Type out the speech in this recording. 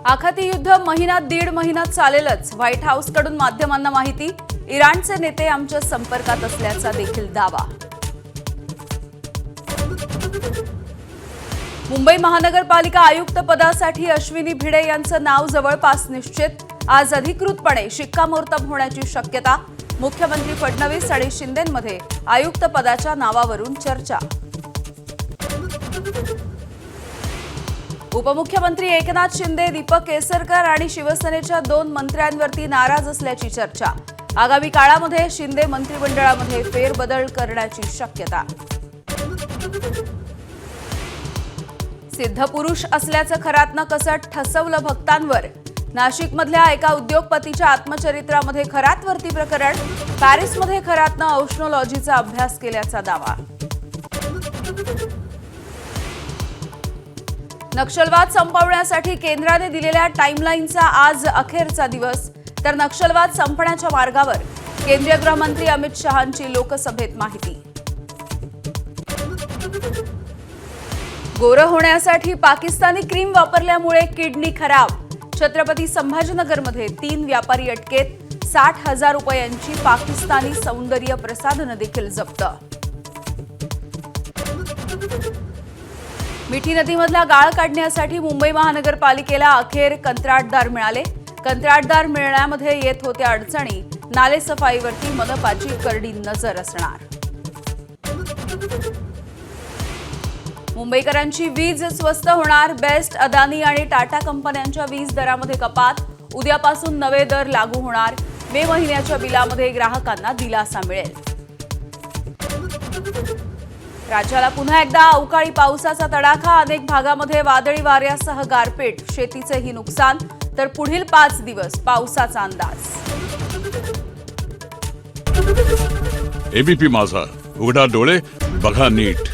आखाती युद्ध महिना दीड महिना चालेलच, व्हाईट हाऊसकडून माध्यमांना माहिती. इराणचे नेते आमच्या संपर्कात असल्याचा देखील दावा. मुंबई महानगरपालिका आयुक्त पदासाठी अश्विनी भिडे यांचं नाव जवळपास निश्चित. आज अधिकृतपणे शिक्कामोर्तब होण्याची शक्यता. मुख्यमंत्री फडणवीस आणि शिंदेंमध्ये आयुक्त पदाच्या नावावरून चर्चा. उपमुख्यमंत्री एकनाथ शिंदे, दीपक केसरकर आणि शिवसेनेच्या 2 मंत्र्यांवरती नाराज असल्याची चर्चा. आगामी काळामध्ये शिंदे मंत्रिमंडळामध्ये फेरबदल करण्याची शक्यता. सिद्धपुरुष असल्याचं खरातनं कसं ठसवलं भक्तांवर. नाशिकमधल्या एका उद्योगपतीच्या आत्मचरित्रामध्ये खरातवरती प्रकरण. पॅरिसमध्ये खरातनं औष्णोलॉजीचा अभ्यास केल्याचा दावा. नक्षलवाद संपवण्यासाठी केंद्राने दिलेल्या टाइमलाईनचा आज अखेरचा दिवस. तर नक्षलवाद संपण्याच्या मार्गावर केंद्रीय गृहमंत्री अमित शहांची लोकसभेत माहिती. गोरं होण्यासाठी पाकिस्तानी क्रीम वापरल्यामुळे किडनी खराब. छत्रपती संभाजीनगरमध्ये 3 व्यापारी अटकेत. 60,000 रुपयांची पाकिस्तानी सौंदर्य प्रसाधनं देखील जप्त. मिठी नदीमधला गाळ काढण्यासाठी मुंबई महानगरपालिकेला अखेर कंत्राटदार मिळाले. कंत्राटदार मिळण्यामध्ये येत होत्या अडचणी. नालेसफाईवरती मनपाची करडी नजर असणार. मुंबईकरांची वीज स्वस्त होणार. बेस्ट, अदानी आणि टाटा कंपन्यांच्या वीज दरामध्ये कपात. उद्यापासून नवे दर लागू होणार. मे महिन्याच्या बिलामध्ये ग्राहकांना दिलासा मिळेल. राज्याला पुन्हा एकदा अवकाळी पावसाचा तडाखा. अनेक भागामध्ये वादळी वाऱ्यासह गारपीट. शेतीचेही नुकसान. तर पुढील 5 दिवस पावसाचा अंदाज. एबीपी माझा, उघडा डोळे बघा नीट.